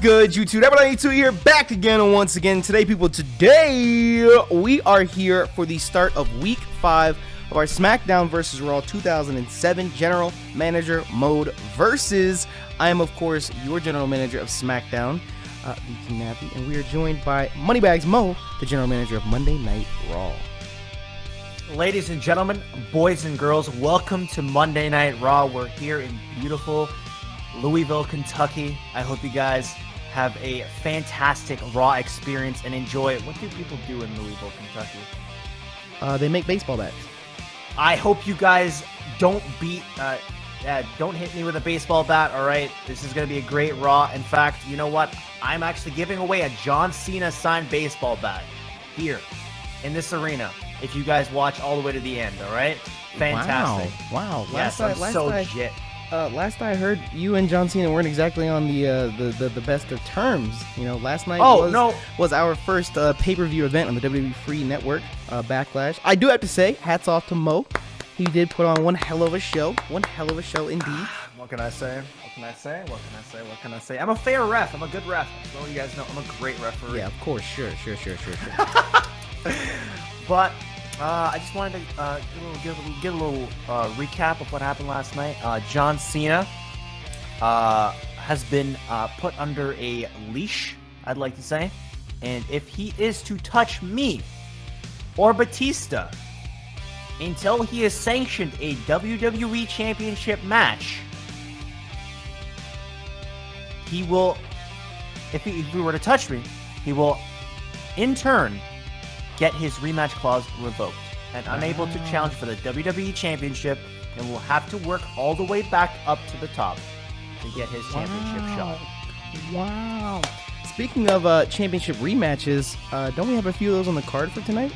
good, YouTube? Nappy here, back again and once again. Today, people, we are here for the start of Week 5 of our SmackDown vs. Raw 2007 General Manager Mode versus, I am, of course, your General Manager of SmackDown, VT Nappy, and we are joined by Moneybags Mo, the General Manager of Monday Night Raw. Ladies and gentlemen, boys and girls, welcome to Monday Night Raw. We're here in beautiful Louisville, Kentucky. I hope you guys have a fantastic Raw experience and enjoy it. What do people do in Louisville, Kentucky? They make baseball bats. I hope you guys don't don't hit me with a baseball bat, all right? This is going to be a great Raw. In fact, you know what? I'm actually giving away a John Cena signed baseball bat here in this arena if you guys watch all the way to the end, all right? Fantastic. Wow. Last I heard, you and John Cena weren't exactly on the best of terms. You know, last night was our first pay-per-view event on the WWE Free Network, Backlash. I do have to say, hats off to Mo. He did put on one hell of a show. One hell of a show indeed. What can I say? I'm a fair ref. I'm a good ref. So you guys know I'm a great referee. Yeah, of course. Sure. But I just wanted to give a little recap of what happened last night. John Cena has been put under a leash, I'd like to say. And if he is to touch me or Batista until he has sanctioned a WWE Championship match, he will, if he were to touch me, he will in turn get his rematch clause revoked and unable to challenge for the WWE Championship, and will have to work all the way back up to the top to get his championship shot. Wow. Speaking of championship rematches, don't we have a few of those on the card for tonight?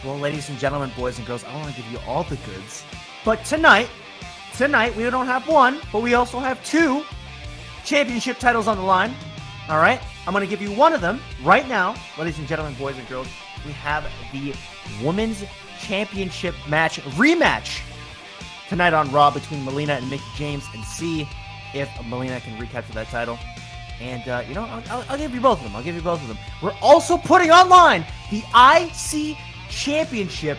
Well, ladies and gentlemen, boys and girls, I don't want to give you all the goods, but tonight we don't have one, but we also have two championship titles on the line. All right, I'm going to give you one of them right now, ladies and gentlemen, boys and girls. We have the Women's Championship rematch tonight on Raw between Melina and Mickie James, and see if Melina can recapture that title. And, I'll give you both of them. We're also putting online the IC Championship,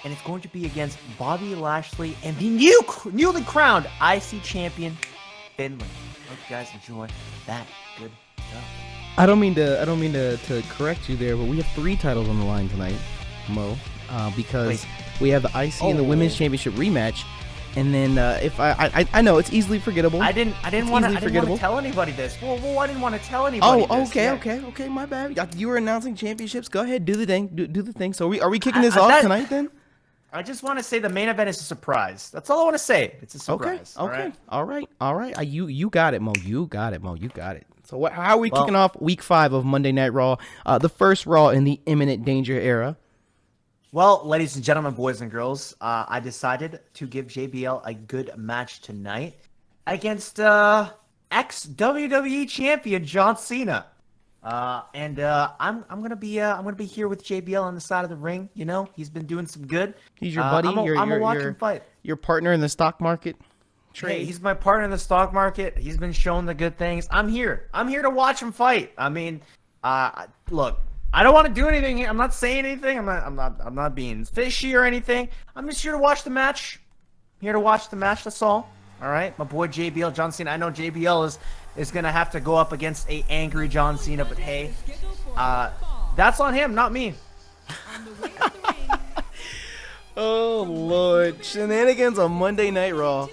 and it's going to be against Bobby Lashley and the newly crowned IC Champion, Finlay. Hope you guys enjoy that good stuff. I don't mean to correct you there, but we have 3 titles on the line tonight, Mo, because we have the IC and the Women's Championship rematch, and then if I know it's easily forgettable. I didn't want to tell anybody this. Well, I didn't want to tell anybody. Okay, my bad. You were announcing championships. Go ahead, do the thing. Do the thing. So are we kicking this off tonight then? I just want to say the main event is a surprise. That's all I want to say. It's a surprise. Okay. All right. You got it, Mo. You got it. So how are we kicking off Week 5 of Monday Night Raw, the first Raw in the imminent danger era? Well, ladies and gentlemen, boys and girls, I decided to give JBL a good match tonight against ex-WWE champion John Cena. I'm gonna be here with JBL on the side of the ring. You know, he's been doing some good. He's your buddy. I'm a watch him fight. Your partner in the stock market. Hey, he's my partner in the stock market. He's been showing the good things. I'm here to watch him fight. I mean, look, I don't want to do anything here. I'm not saying anything. I'm not being fishy or anything. I'm just here to watch the match. That's all. All right, my boy JBL, John Cena. I know JBL is gonna have to go up against a angry John Cena, but hey, that's on him, not me. Oh Lord, shenanigans on Monday Night Raw.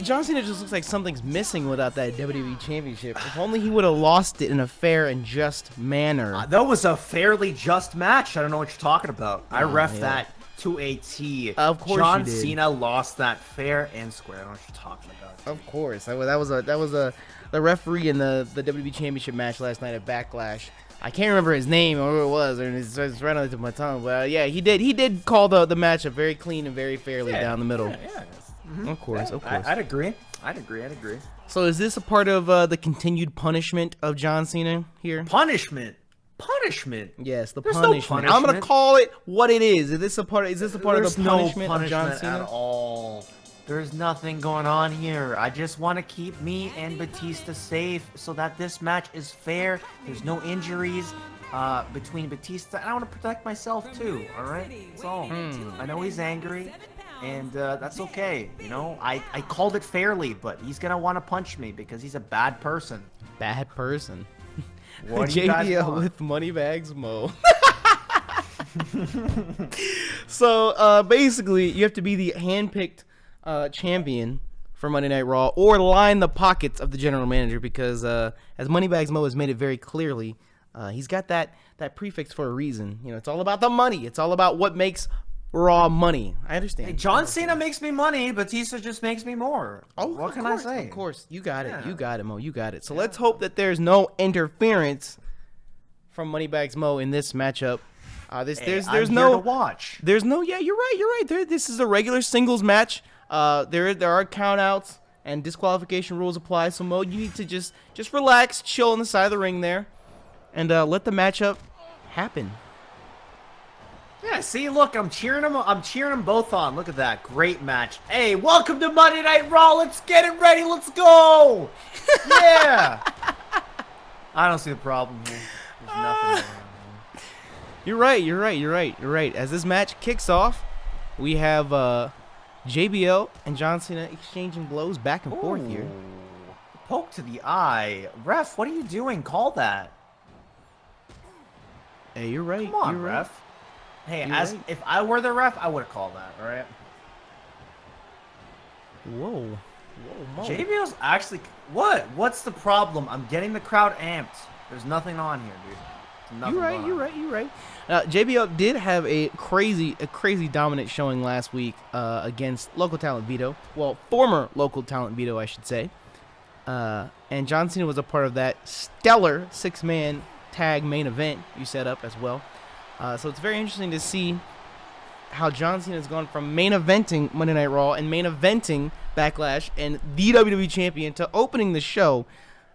John Cena just looks like something's missing without that WWE Championship. If only he would have lost it in a fair and just manner. That was a fairly just match. I don't know what you're talking about. I ref that to a T. Of course John you did. Cena lost that fair and square. I don't know what you're talking about. Of course. That was the referee in the WWE Championship match last night at Backlash. I can't remember his name or who it was, and it's right on the tip of my tongue. But yeah, he did call the match up very clean and very fairly down the middle. Yeah. Mm-hmm. Of course. I'd agree. So is this a part of the continued punishment of John Cena here? Punishment. Yes, the There's punishment. No punishment. I'm gonna call it what it is. Is this a part of the punishment no of John Cena? at all. There's nothing going on here. I just want to keep me and Batista safe so that this match is fair. There's no injuries between Batista, and I want to protect myself too. All right, that's all. I know he's angry, and that's okay. You know, I called it fairly, but he's gonna want to punch me because he's a bad person. Bad person. What do you guys JBL want? with Moneybags Mo. So basically, you have to be the handpicked champion for Monday Night Raw, or line the pockets of the general manager, because as Moneybags Mo has made it very clearly, he's got that prefix for a reason. You know, it's all about the money. It's all about what makes Raw money. I understand. Hey, John Cena makes me money, Batista just makes me more. Oh, what can I say? Of course, you got it. Yeah. You got it, Mo. You got it. So let's hope that there's no interference from Moneybags Mo in this matchup. There's I'm no here to watch. There's no. Yeah, you're right. This is a regular singles match. There are countouts and disqualification rules apply. So Mo, you need to just relax, chill on the side of the ring there, and let the matchup happen. Yeah, see, look, I'm cheering them both on. Look at that. Great match. Hey, welcome to Monday Night Raw. Let's get it ready. Let's go. Yeah. I don't see the problem here. There's nothing going on You're right. As this match kicks off, we have JBL and John Cena exchanging blows back and forth here. Poke to the eye. Ref, what are you doing? Call that. Hey, you're right. Come on, you're right. ref. Hey, You're right. if I were the ref, I would have called that, all right? Whoa, Mo. JBL's actually... What? What's the problem? I'm getting the crowd amped. There's nothing on here, dude. There's nothing going on. You're right. JBL did have a crazy dominant showing last week against local talent Vito. Well, former local talent Vito, I should say. And John Cena was a part of that stellar 6-man tag main event you set up as well. So it's very interesting to see how John Cena has gone from main eventing Monday Night Raw and main eventing Backlash and the WWE Champion to opening the show.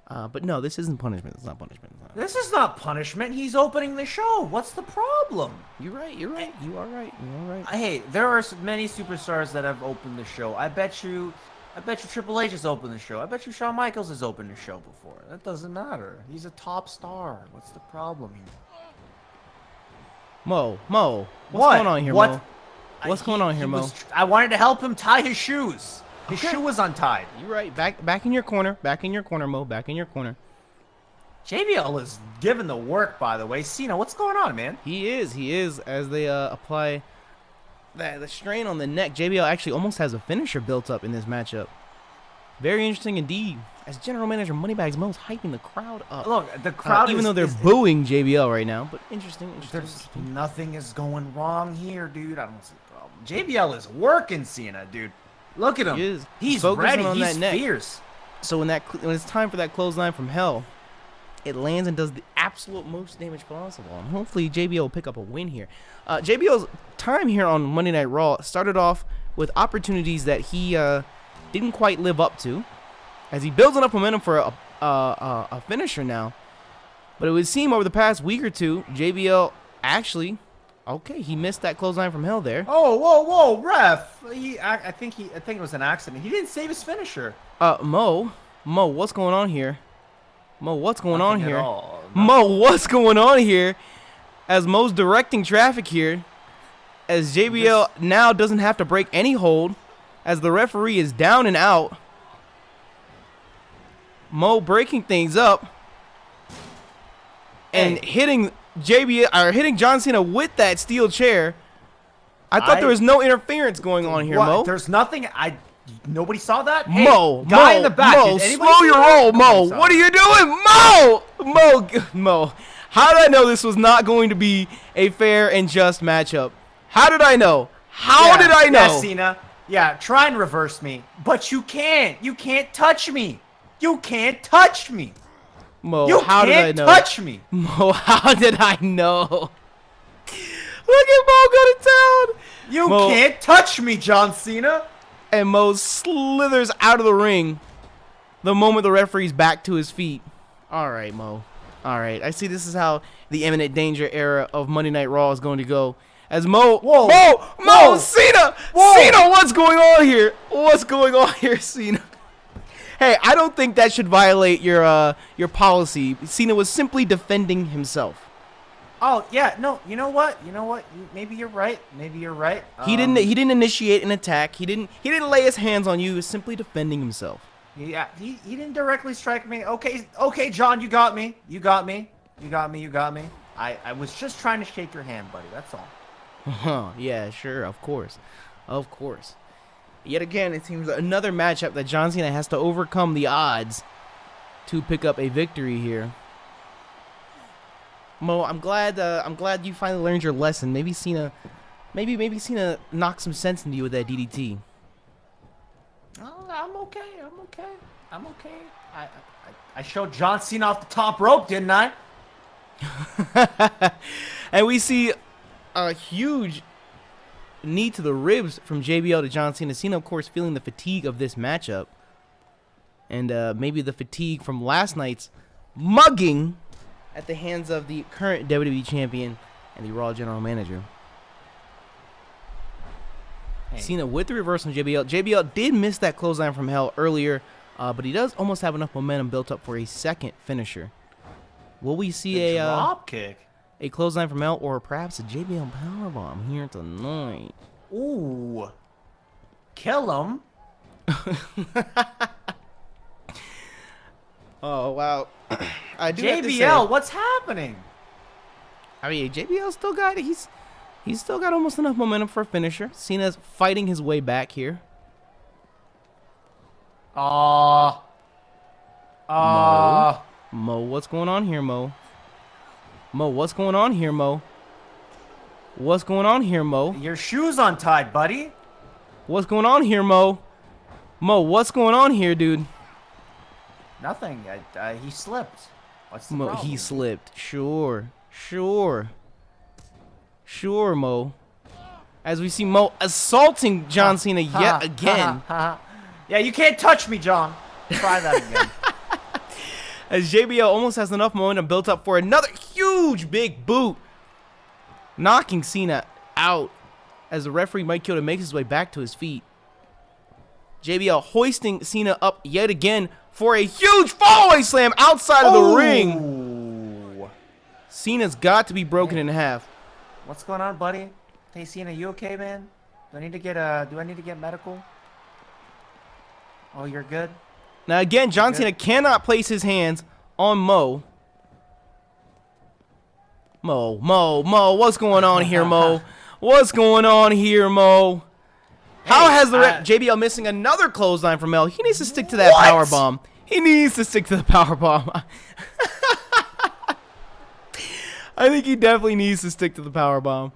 But no, this isn't punishment. It's not punishment. This is not punishment. He's opening the show. What's the problem? You're right. You are right. Hey, there are many superstars that have opened the show. I bet you Triple H has opened the show. I bet you Shawn Michaels has opened the show before. That doesn't matter. He's a top star. What's the problem here? Mo, what's going on here, Mo? What's going on here, Mo? I wanted to help him tie his shoes. His shoe was untied. You're right. Back in your corner. Mo. Back in your corner. JBL is giving the work, by the way. Cena, what's going on, man? He is. As they apply the strain on the neck, JBL actually almost has a finisher built up in this matchup. Very interesting indeed. As General Manager Moneybags Mo's hyping the crowd up. Look, the crowd even though they're booing JBL right now, but interesting. Nothing is going wrong here, dude. I don't see the problem. JBL is working Cena, dude. Look at him. He is. He's focusing ready. on He's that neck. fierce. So when it's time for that clothesline from hell, it lands and does the absolute most damage possible. And hopefully JBL will pick up a win here. JBL's time here on Monday Night Raw started off with opportunities that he didn't quite live up to, as he builds enough momentum for a finisher now. But it would seem over the past week or two, JBL actually, he missed that clothesline from hell there. Oh, whoa, ref! I think it was an accident. He didn't save his finisher. Mo, what's going on here? Mo, what's going on here? Mo, what's going on here? As Mo's directing traffic here, as JBL now doesn't have to break any hold, as the referee is down and out. Mo breaking things up and hitting John Cena with that steel chair. I thought there was no interference going on here, Mo. There's nothing. Nobody saw that. Mo, hey, guy in the back. Mo, slow your roll, Mo. What are you doing, Mo? How did I know this was not going to be a fair and just matchup? How did I know? How did I know? Yeah, Cena. Yeah, try and reverse me, but you can't. You can't touch me. You can't touch me. Mo, how did I know? Touch me. Mo, how did I know? Look at Mo go to town. You can't touch me, John Cena. And Mo slithers out of the ring the moment the referee's back to his feet. All right, Mo. All right. I see this is how the imminent danger era of Monday Night Raw is going to go. As Mo, Cena, what's What's going on here? What's going on here, Cena? Hey, I don't think that should violate your policy. Cena was simply defending himself. Oh yeah, no. You know what? Maybe you're right. He didn't initiate an attack. He didn't lay his hands on you. He was simply defending himself. Yeah, he didn't directly strike me. Okay, John, you got me. I was just trying to shake your hand, buddy. That's all. Yeah, sure, of course. Yet again, it seems another matchup that John Cena has to overcome the odds to pick up a victory here. Mo, I'm glad you finally learned your lesson. Maybe Cena knocked some sense into you with that DDT. Oh, I'm okay. I showed John Cena off the top rope, didn't I? And we see a huge knee to the ribs from JBL to John Cena. Cena, of course, feeling the fatigue of this matchup. And maybe the fatigue from last night's mugging at the hands of the current WWE Champion and the Raw General Manager. Hey. Cena with the reverse on JBL. JBL did miss that clothesline from hell earlier, but he does almost have enough momentum built up for a second finisher. Will we see a drop kick? A clothesline from hell, or perhaps a JBL powerbomb here tonight? Ooh. Kill him. Oh, wow. I do JBL, have to say, what's happening? I mean, JBL still got it. He's still got almost enough momentum for a finisher. Cena's fighting his way back here. Mo, what's going on here, Mo? What's going on here, Mo? What's going on here, Mo? Your shoe's untied, buddy. What's going on here, Mo? What's going on here, dude? Nothing. He slipped. What's the Mo, problem? he slipped. Sure, Mo. As we see Mo assaulting John Cena yet again. Yeah, you can't touch me, John. Try that again. As JBL almost has enough momentum built up for another huge big boot, knocking Cena out as the referee Mike Chioda makes his way back to his feet. JBL hoisting Cena up yet again for a huge fallaway slam outside of the ring. Cena's got to be broken in half. What's going on, buddy? Hey, Cena, you okay, man? Do I need to get medical? Oh, you're good? Now again, John Cena cannot place his hands on Mo. Mo, what's going on here, Mo? What's going on here, Mo? How has the JBL missing another clothesline from Mel? He needs to stick to that power bomb. He needs to stick to the power bomb. I think he definitely needs to stick to the power bomb.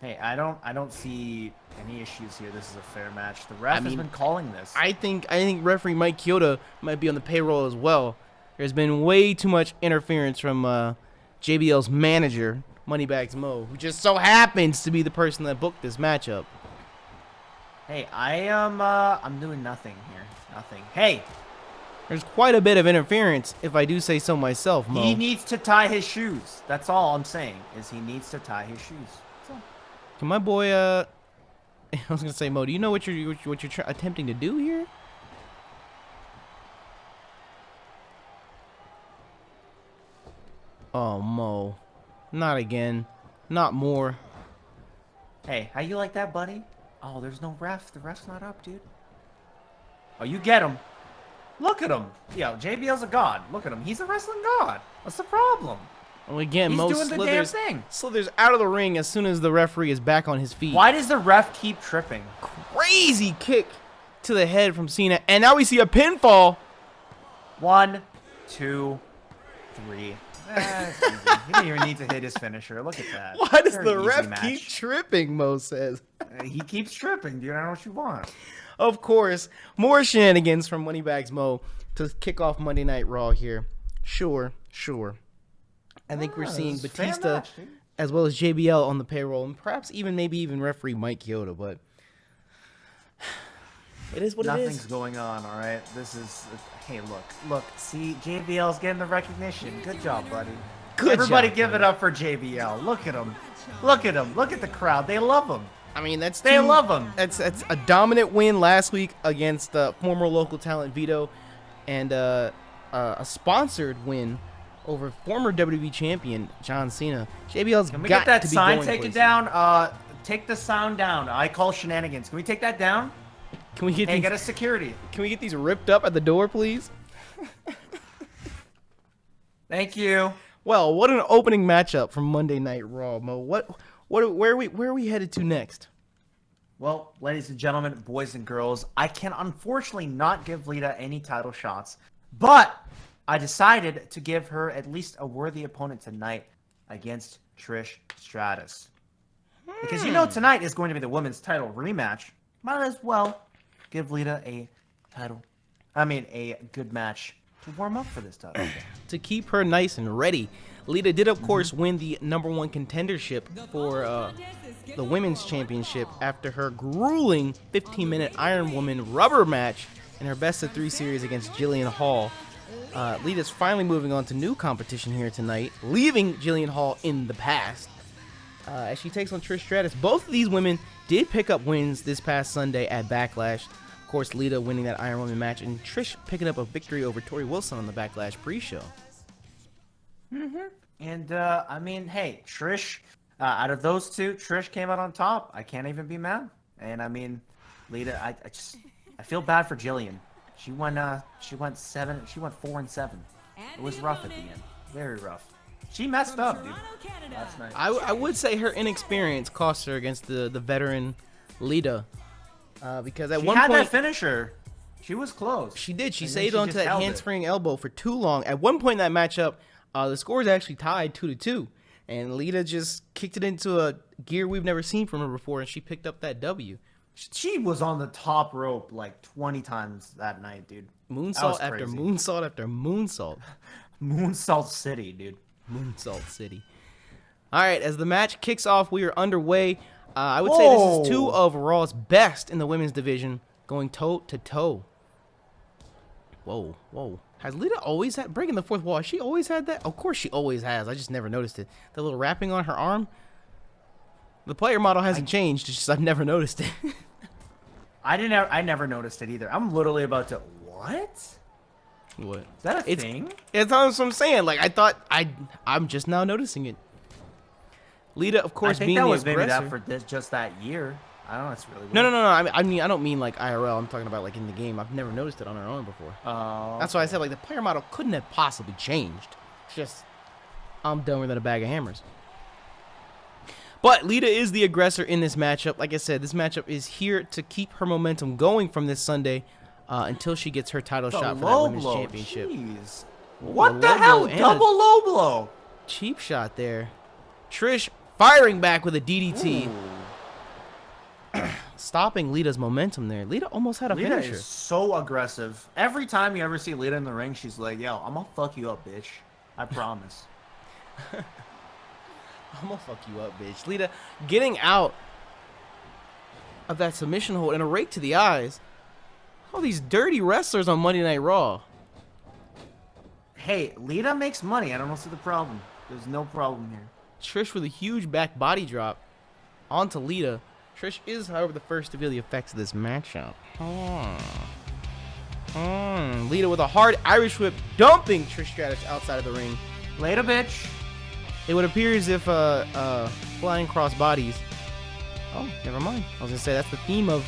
Hey, I don't see any issues here. This is a fair match. The ref has been calling this. I think referee Mike Chioda might be on the payroll as well. There's been way too much interference from JBL's manager, Moneybags Mo, who just so happens to be the person that booked this matchup. Hey, I'm doing nothing here. Nothing. Hey, there's quite a bit of interference, if I do say so myself, Mo. He needs to tie his shoes. That's all I'm saying, is he needs to tie his shoes. That's all. Can my boy, I was gonna say, Mo, do you know what you're attempting to do here? Oh, Mo. Not again. Not more. Hey, how you like that, buddy? Oh, there's no ref. The ref's not up, dude. Oh, you get him. Look at him. Yo, JBL's a god. Look at him. He's a wrestling god. What's the problem? Well, again, He's Mo doing the damn thing. slithers out of the ring as soon as the referee is back on his feet. Why does the ref keep tripping? Crazy kick to the head from Cena. And now we see a pinfall. 1, 2, 3. That's easy. He didn't even need to hit his finisher. Look at that. Why does Very the easy ref match. keep tripping, Mo says. He keeps tripping, dude. I don't know what you want. Of course, more shenanigans from Moneybags Mo to kick off Monday Night Raw here. Sure. I think we're seeing Batista as well as JBL on the payroll, and perhaps maybe even referee Mike Chioda, but it is what it is. Nothing's going on, all right? This is... Hey, look. See, JBL's getting the recognition. Good job, buddy. Good Everybody job, give buddy. it up for JBL. Look at him. Look at him. Look at the crowd. They love him. I mean, They love him. That's a dominant win last week against former local talent Vito, and a sponsored win over former WWE champion John Cena. JBL's Can we got get that to be sign going taken places. down? Take the sound down. I call shenanigans. Can we take that down? Can we get Hey, these? get us security. Can we get these ripped up at the door, please? Thank you. Well, what an opening matchup from Monday Night Raw, Mo. Where are we headed to next? Well, ladies and gentlemen, boys and girls, I can unfortunately not give Lita any title shots, but I decided to give her at least a worthy opponent tonight against Trish Stratus. Because you know tonight is going to be the women's title rematch. Might as well give Lita a good match to warm up for this title. To keep her nice and ready, Lita did, of course, win the #1 contendership for the women's championship after her grueling 15-minute Iron Woman rubber match in her best-of-3 series against Jillian Hall. Lita's finally moving on to new competition here tonight, leaving Jillian Hall in the past. As she takes on Trish Stratus. Both of these women did pick up wins this past Sunday at Backlash. Of course, Lita winning that Iron Woman match, and Trish picking up a victory over Tori Wilson on the Backlash pre-show. And, I mean, hey, Trish, out of those two, Trish came out on top. I can't even be mad. And, I mean, Lita, I feel bad for Jillian. She went 4-7. It was rough at the end. Very rough. She messed up, dude. Last night. I would say her inexperience cost her against the veteran Lita. Because at one She had point, that finisher. She was close. she did. She And then saved she onto just that held it. handspring elbow for too long. At one point in that matchup, the score is actually tied 2-2. And Lita just kicked it into a gear we've never seen from her before, and she picked up that W. She was on the top rope like 20 times that night, dude. Moonsault after crazy. moonsault after moonsault. Moonsault City, dude. Moonsault City. All right, as the match kicks off, we are underway. I would say this is two of Raw's best in the women's division, going toe-to-toe. Whoa, whoa. Has Lita always had, breaking the fourth wall, has she always had that? Of course she always has. I just never noticed it. The little wrapping on her arm. The player model hasn't changed. It's just I've never noticed it. I never noticed it either. I'm literally about to, what? What? Is that a thing? It's what I'm saying. Like, I thought, I'm just now noticing it. Lita, of course, I think being that the was maybe aggressor. that for just that year. I don't know. It's really weird. No. I mean, I don't mean like IRL. I'm talking about like in the game. I've never noticed it on her own before. Oh. That's why I said like the player model couldn't have possibly changed. It's just I'm dumber than a bag of hammers. But Lita is the aggressor in this matchup. Like I said, this matchup is here to keep her momentum going from this Sunday until she gets her title shot for that women's championship. Jeez. Ooh, What a the low hell? blow and Double low blow. cheap shot there. Trish firing back with a DDT. Stopping Lita's momentum there. Lita almost had a Lita finisher. is so aggressive. Every time you ever see Lita in the ring, she's like, yo, I'm gonna fuck you up, bitch. I promise. I'm gonna fuck you up, bitch. Lita getting out of that submission hold and a rake to the eyes. All these dirty wrestlers on Monday Night Raw. Hey, Lita makes money. I don't see the problem. There's no problem here. Trish with a huge back body drop onto Lita. Trish is, however, the first to feel the effects of this matchup. Lita with a hard Irish whip, dumping Trish Stratus outside of the ring. Later, bitch. It would appear as if flying cross bodies. Oh, never mind. I was gonna say that's the theme of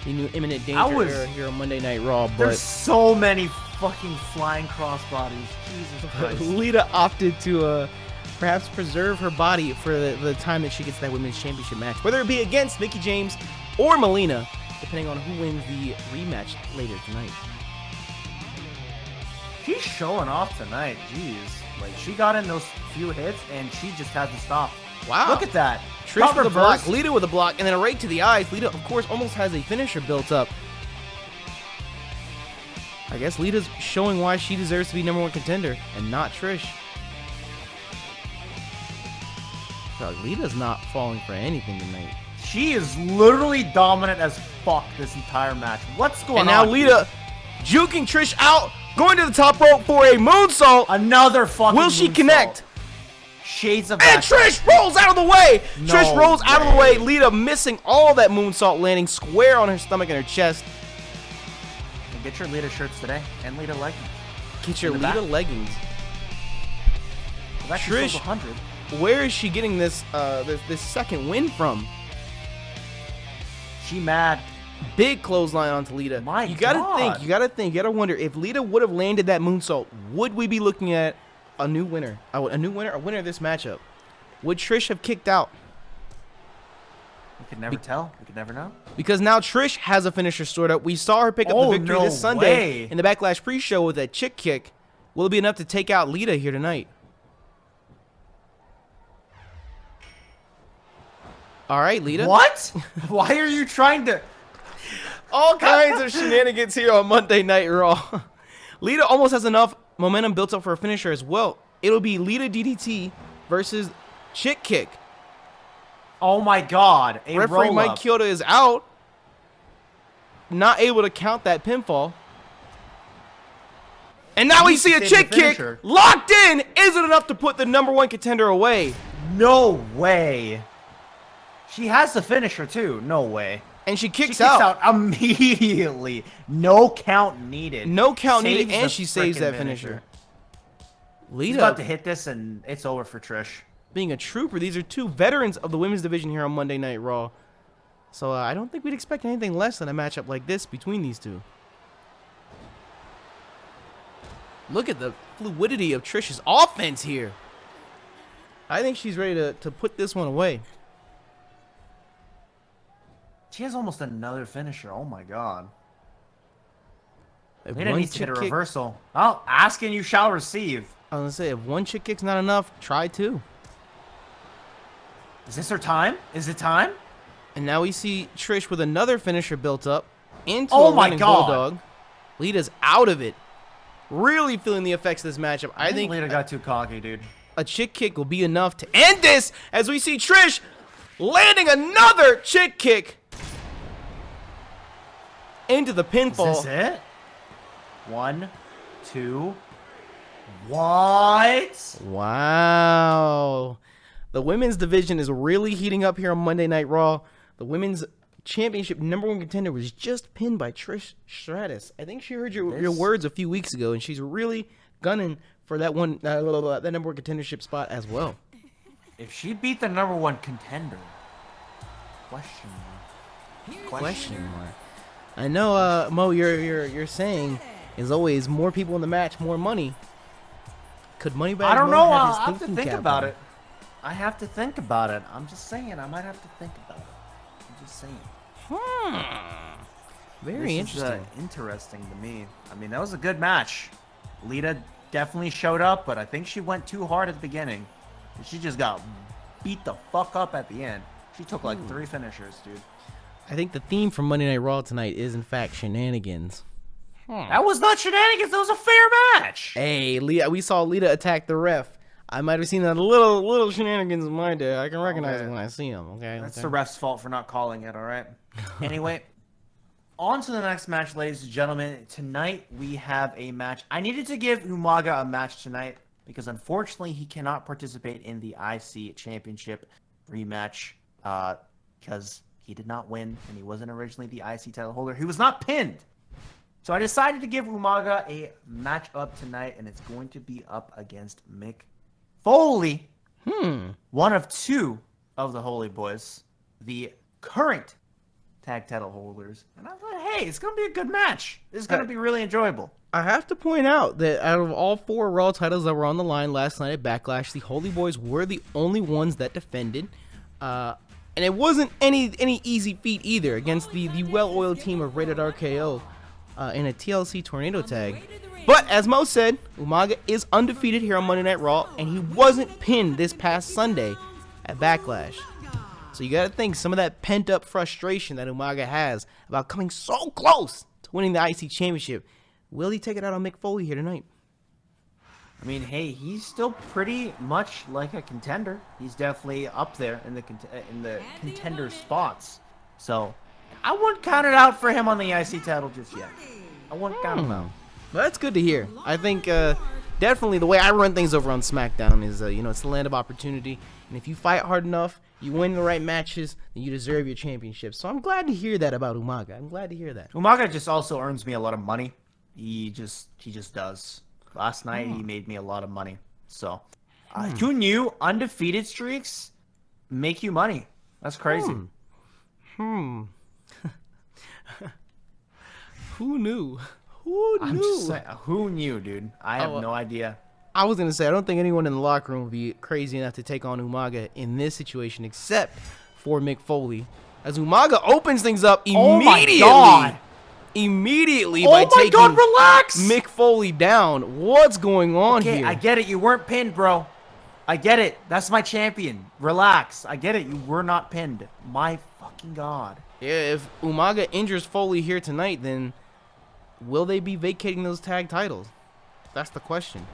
the new imminent danger era here on Monday Night Raw. But There's so many fucking flying crossbodies. Jesus Christ. Lita opted to perhaps preserve her body for the time that she gets that women's championship match, whether it be against Mickie James or Melina, depending on who wins the rematch later tonight. She's showing off tonight. Jeez. Like, she got in those few hits, and she just hasn't stopped. Wow. Look at that. Trish Top with a block, reverse. Lita with a block, and then a rake to the eyes. Lita, of course, almost has a finisher built up. I guess Lita's showing why she deserves to be #1 contender and not Trish. God, Lita's not falling for anything tonight. She is literally dominant as fuck this entire match. What's going And on? now Lita juking Trish out, going to the top rope for a moonsault. Another fucking Will she moonsault. connect? Shades of And backlash. Trish rolls out of the way. No Trish rolls out of the way. way. Lita missing all that moonsault, landing square on her stomach and her chest. And get your Lita shirts today and Lita leggings. Get your In the Lita back. leggings. I've actually Trish, sold 100. where is she getting this this second win from? She mad. Big clothesline onto Lita. My you gotta God. think. You gotta wonder if Lita would have landed that moonsault. Would we be looking at a new winner? A winner of this matchup. Would Trish have kicked out? We could never tell. We could never know. Because now Trish has a finisher stored up. We saw her pick up the Oh, victory no this Sunday way. in the Backlash pre-show with that chick kick. Will it be enough to take out Lita here tonight? All right, Lita. What? Why are you trying to... All kinds of shenanigans here on Monday Night Raw. Lita almost has enough momentum built up for a finisher as well. It'll be Lita DDT versus chick kick. Oh my God. A Referee Mike roll-up. Kyoto is out. Not able to count that pinfall. And now we Needs see to a save chick the kick finisher. locked in. Is it enough to put the #1 contender away? No way. She has the finisher too. No way. And she She kicks kicks out. out immediately. No count needed. No count needed, Saves and the she saves frickin' that finisher. He's about to Lita, hit this and it's over for Trish. being a trooper, these are two veterans of the women's division here on Monday Night Raw. So I don't think we'd expect anything less than a matchup like this between these two. Look at the fluidity of Trish's offense here. I think she's ready to put this one away. She has almost another finisher. Oh my God. If Lita one needs to hit a chick kick- reversal. Oh, ask and you shall receive. I was gonna say, if one chick kick's not enough, try two. Is this her time? Is it time? And now we see Trish with another finisher built up into Oh a my running God. bulldog. Lita's out of it. Really feeling the effects of this matchup. I think Lita got too cocky, dude. a chick kick will be enough to end this as we see Trish landing another chick kick into the pinfall. Is this it? 1, 2. What? Wow. The women's division is really heating up here on Monday Night Raw. The women's championship #1 contender was just pinned by Trish Stratus. I think she heard your words a few weeks ago, and she's really gunning for that one that #1 contendership spot as well. If she beat the #1 contender, question mark. Question mark. I know, Mo, you're saying is always more people in the match, more money. Could Moneybag I don't Mo know. have I'll his have to thinking think cap about on? it. I have to think about it. I'm just saying. I might have to think about it. I'm just saying. Very This is, interesting. interesting to me. I mean, that was a good match. Lita definitely showed up, but I think she went too hard at the beginning. She just got beat the fuck up at the end. She took like 3 finishers, dude. I think the theme from Monday Night Raw tonight is in fact shenanigans. That was not shenanigans. That was a fair match. Hey, we saw Lita attack the ref. I might have seen that little shenanigans in my day. I can recognize it when I see them. Okay, That's okay. the ref's fault for not calling it, all right? Anyway, on to the next match, ladies and gentlemen. Tonight, we have a match. I needed to give Umaga a match tonight because, unfortunately, he cannot participate in the IC Championship rematch because he did not win, and he wasn't originally the IC title holder. He was not pinned. So I decided to give Umaga a match up tonight, and it's going to be up against Mick Foley, one of 2 of the Holy Boys, the current tag title holders. And I thought, hey, it's going to be a good match. This is going to be really enjoyable. I have to point out that out of all 4 Raw titles that were on the line last night at Backlash, the Holy Boys were the only ones that defended. And it wasn't any easy feat either against the well-oiled team of Rated RKO in a TLC Tornado tag. But as Mo said, Umaga is undefeated here on Monday Night Raw, and he wasn't pinned this past Sunday at Backlash. So you gotta think some of that pent-up frustration that Umaga has about coming so close to winning the IC Championship. Will he take it out on Mick Foley here tonight? I mean, hey, he's still pretty much like a contender. He's definitely up there in the contender spots. So I wouldn't count it out for him on the IC title just yet. I wouldn't count him out. Well, that's good to hear. I think definitely the way I run things over on SmackDown is, you know, it's the land of opportunity. And if you fight hard enough, you win the right matches, then you deserve your championship. So I'm glad to hear that about Umaga. I'm glad to hear that. Umaga just also earns me a lot of money. He just does. Last night he made me a lot of money. So who knew undefeated streaks make you money? That's crazy. Who knew? Who knew? I'm just saying, who knew, dude? I have no idea. I was going to say, I don't think anyone in the locker room would be crazy enough to take on Umaga in this situation except for Mick Foley. As Umaga opens things up immediately by taking relax! Mick Foley down. What's going on here? I get it. You weren't pinned, bro. I get it. That's my champion. Relax. I get it. You were not pinned. My fucking God. Yeah, if Umaga injures Foley here tonight, then will they be vacating those tag titles? That's the question.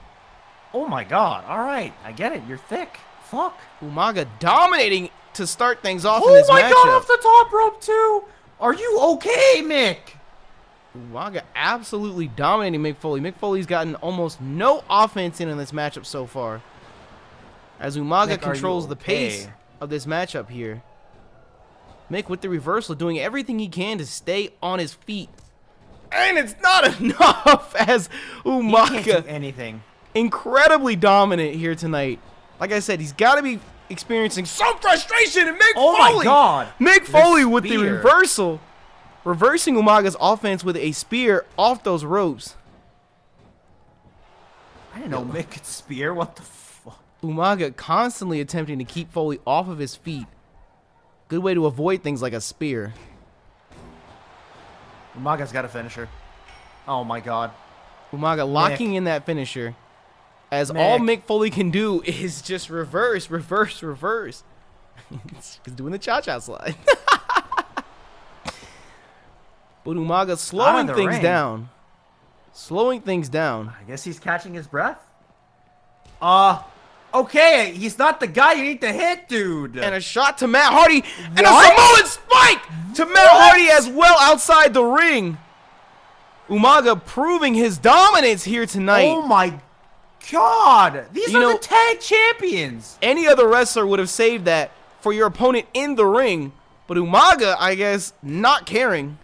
Oh my God. All right. I get it. You're thick. Fuck. Umaga dominating to start things off in this matchup. Oh my God, off the top rope too. Are you okay, Mick? Umaga absolutely dominating Mick Foley. Mick Foley's gotten almost no offense in this matchup so far. As Umaga controls the pace of this matchup here. Mick with the reversal, doing everything he can to stay on his feet. And it's not enough as Umaga. He can't do anything. Incredibly dominant here tonight. Like I said, he's got to be experiencing some frustration. And Mick Foley. Oh my God. Mick Foley with the reversal. Reversing Umaga's offense with a spear off those ropes. I didn't know Mick could spear. What the fuck? Umaga constantly attempting to keep Foley off of his feet. Good way to avoid things like a spear. Umaga's got a finisher. Oh my God. Umaga locking in that finisher. As all Mick Foley can do is just reverse. He's doing the cha-cha slide. But Umaga slowing things down. I guess he's catching his breath. Okay, he's not the guy you need to hit, dude. And a shot to Matt Hardy. And a Samoan spike to Matt Hardy as well outside the ring. Umaga proving his dominance here tonight. Oh my God. These are the tag champions. Any other wrestler would have saved that for your opponent in the ring. But Umaga, I guess, not caring.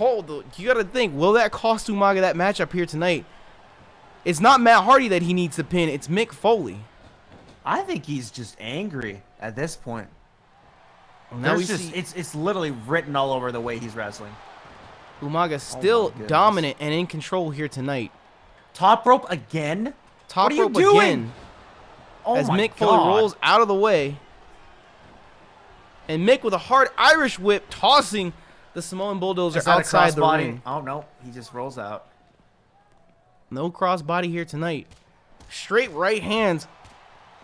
You got to think, will that cost Umaga that matchup here tonight? It's not Matt Hardy that he needs to pin. It's Mick Foley. I think he's just angry at this point. Now it's literally written all over the way he's wrestling. Umaga still dominant and in control here tonight. Top rope again? Top rope again. As Mick Foley rolls out of the way. And Mick with a hard Irish whip tossing the Samoan Bulldozer outside the ring. Oh, no. He just rolls out. No crossbody here tonight. Straight right hands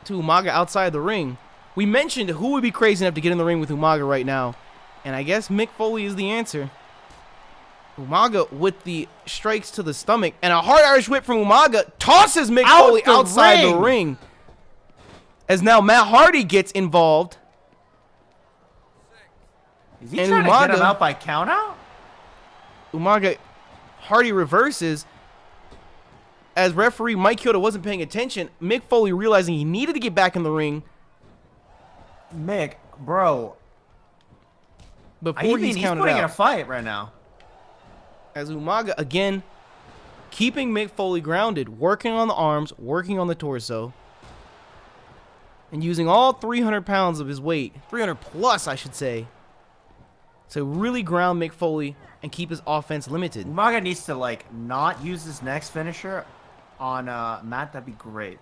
to Umaga outside the ring. We mentioned who would be crazy enough to get in the ring with Umaga right now. And I guess Mick Foley is the answer. Umaga with the strikes to the stomach. And a hard Irish whip from Umaga tosses Mick Foley outside the ring. As now Matt Hardy gets involved. Is he trying to get him out by count out? Umaga, Hardy reverses. As referee Mike Kyoto wasn't paying attention, Mick Foley realizing he needed to get back in the ring. Mick, bro. Before he's counted putting out. in a fight right now. As Umaga, again, keeping Mick Foley grounded, working on the arms, working on the torso, and using all 300 pounds of his weight, 300 plus, I should say, to really ground Mick Foley and keep his offense limited. Umaga needs to, like, not use his next finisher on Matt. That'd be great.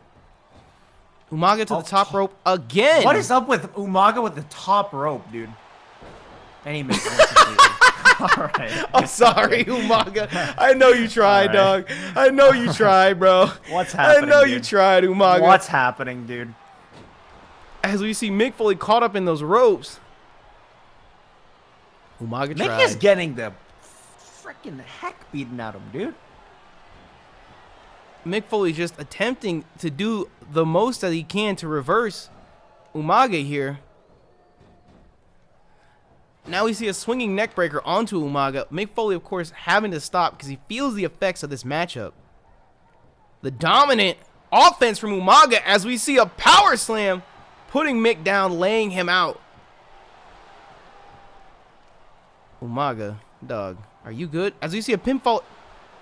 Umaga to the top rope again. What is up with Umaga with the top rope, dude? And he missed it completely. All right. I'm sorry, Umaga. I know you tried, dog. I know you tried, bro. What's happening, I know you tried, Umaga. What's happening, dude? As we see Mick Foley caught up in those ropes. Umaga tried. Mick is getting the freaking heck beaten out of him, dude. Mick Foley just attempting to do the most that he can to reverse Umaga here. Now we see a swinging neckbreaker onto Umaga. Mick Foley, of course, having to stop because he feels the effects of this matchup. The dominant offense from Umaga as we see a power slam putting Mick down, laying him out. Umaga, dog, are you good? As we see a pinfall.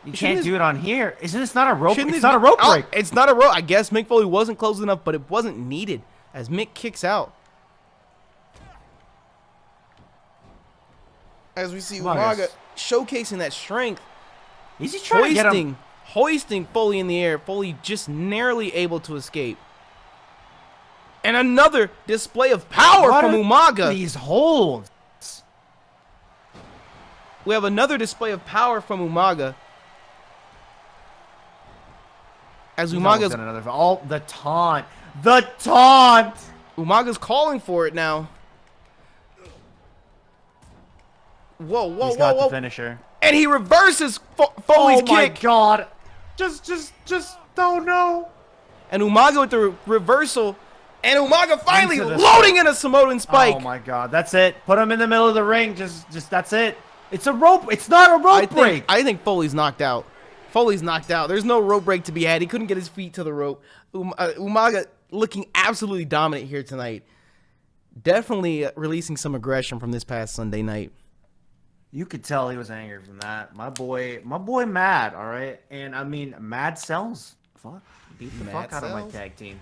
You can't do it on here. Isn't this not a rope? It's not a rope break. It's not a rope. I guess Mick Foley wasn't close enough, but it wasn't needed as Mick kicks out. As we see Umaga showcasing that strength. Is he trying to get him? Hoisting Foley in the air. Foley just narrowly able to escape. And another display of power from Umaga. These holds. We have another display of power from Umaga. As Umaga's the taunt. The taunt. Umaga's calling for it now. Whoa, He's got the finisher. And he reverses Foley's kick. Oh my god. Just oh no. And Umaga with the reversal. And Umaga finally loading in a Samoan spike. Oh my god. That's it. Put him in the middle of the ring. Just that's it. It's a rope. It's not a rope break. I think Foley's knocked out. Foley's knocked out. There's no rope break to be had. He couldn't get his feet to the rope. Umaga looking absolutely dominant here tonight. Definitely releasing some aggression from this past Sunday night. You could tell he was angry from that. My boy Mad, all right? And I mean, Mad sells. Fuck. Beat the fuck out of my tag team.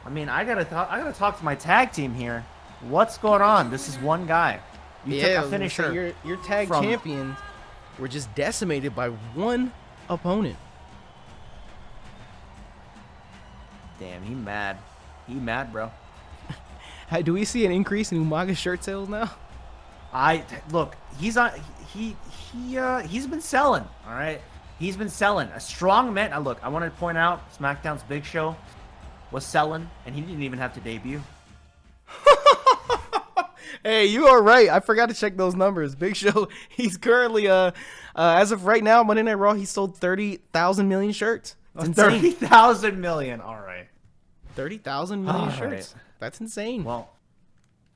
I mean, I gotta talk to my tag team here. What's going on? This is one guy. You took a finisher. Your tag champions were just decimated by one opponent. Damn, he mad. He mad, bro. Do we see an increase in Umaga's shirt sales now? Look, he's been selling, all right? He's been selling. A strong man. Look, I want to point out SmackDown's Big Show was selling, and he didn't even have to debut. Hey, you are right. I forgot to check those numbers. Big Show, he's currently, as of right now, Monday Night Raw, he sold 30,000 million shirts. 30,000 million. All right. 30,000 million shirts. Right. That's insane. Well,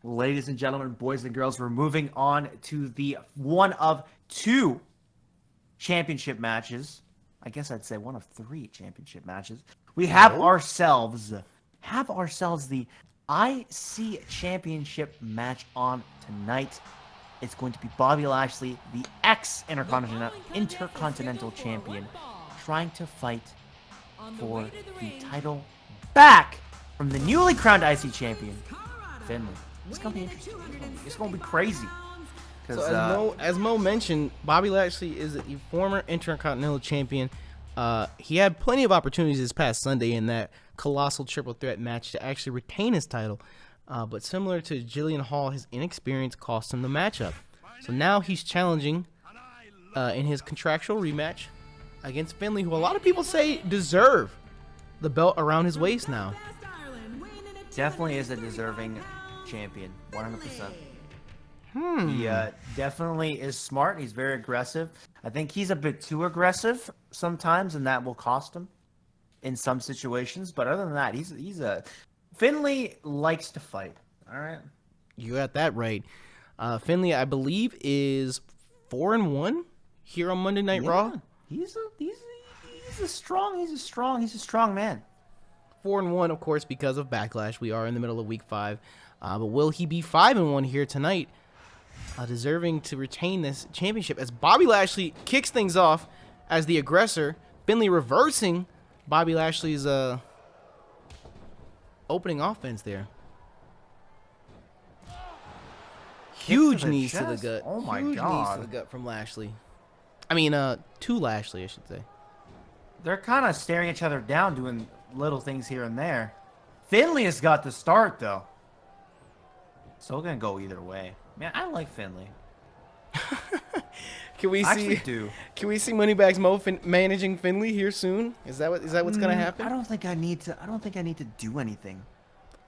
ladies and gentlemen, boys and girls, we're moving on to the one of two championship matches. I guess I'd say one of three championship matches. We have ourselves the IC Championship match on tonight. It's going to be Bobby Lashley, the ex-Intercontinental Champion, trying to fight for the title back from the newly crowned IC Champion, Finlay. It's going to be interesting. It's going to be crazy. So as Mo mentioned, Bobby Lashley is a former Intercontinental Champion. He had plenty of opportunities this past Sunday in that colossal triple threat match to actually retain his title. But similar to Jillian Hall, his inexperience cost him the matchup. So now he's challenging in his contractual rematch against Finlay, who a lot of people say deserve the belt around his waist now. Definitely is a deserving champion, 100%. He definitely is smart. He's very aggressive. I think he's a bit too aggressive sometimes, and that will cost him in some situations. But other than that, he's a Finlay likes to fight. All right, you got that right. Finlay, I believe, is 4-1 here on Monday Night Raw. He's a strong man. 4-1, of course, because of Backlash. We are in the middle of Week 5. But will he be 5-1 here tonight, deserving to retain this championship? As Bobby Lashley kicks things off as the aggressor, Finlay reversing Bobby Lashley's opening offense there. Huge knees to the gut. Oh my God. Huge knees to the gut from Lashley. I mean, to Lashley, I should say. They're kind of staring each other down, doing little things here and there. Finlay has got the start, though. So gonna go either way. Man, I like Finlay. Can we see Moneybags Mo managing Finlay here soon? Is that what's gonna happen? I don't think I need to do anything.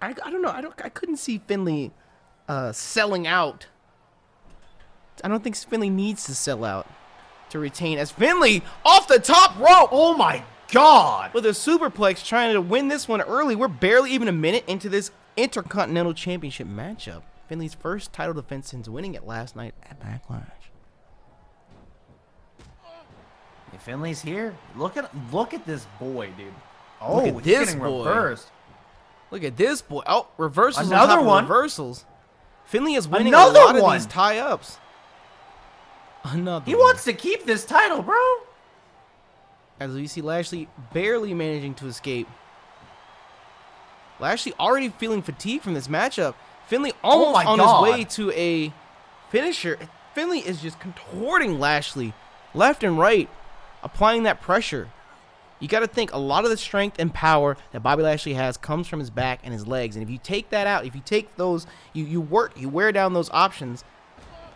I don't know. I couldn't see Finlay selling out. I don't think Finlay needs to sell out to retain, as Finlay off the top rope. Oh my God! With a superplex, trying to win this one early. We're barely even a minute into this Intercontinental Championship matchup. Finlay's first title defense since winning it last night at Backlash. Finley's here. Look at this boy, dude. Oh, Look at he's this getting boy. reversed. Look at this boy. Oh, reversals Another on top one. of reversals. Finley is winning Another a lot one. of these tie-ups. Another He one. wants to keep this title, bro. As we see Lashley barely managing to escape. Lashley already feeling fatigue from this matchup. Finley almost on his way to a finisher. Finley is just contorting Lashley left and right, applying that pressure. You got to think a lot of the strength and power that Bobby Lashley has comes from his back and his legs. And if you take that out, if you take those, you wear down those options,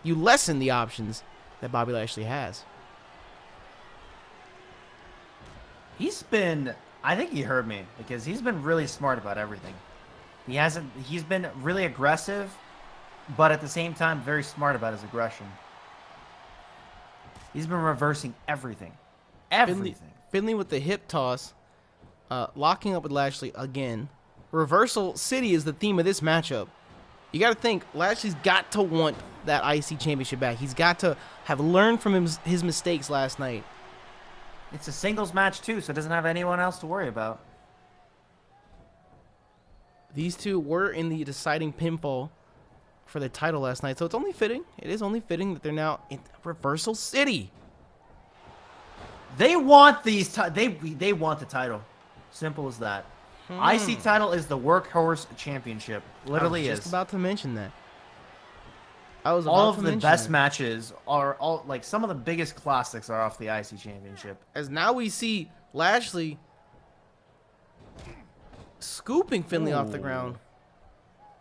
you lessen the options that Bobby Lashley has. I think he heard me because he's been really smart about everything. He's been really aggressive, but at the same time, very smart about his aggression. He's been reversing everything. Everything. Finley with the hip toss, locking up with Lashley again. Reversal City is the theme of this matchup. You got to think, Lashley's got to want that IC championship back. He's got to have learned from his mistakes last night. It's a singles match, too, so it doesn't have anyone else to worry about. These two were in the deciding pinfall for the title last night, so it's only fitting. It is only fitting that they're now in Reversal City. They want they want the title. Simple as that. IC title is the workhorse championship. Literally I was is. just about to mention that. All of the best matches are like some of the biggest classics are off the IC championship. As now we see Lashley scooping Finley off the ground.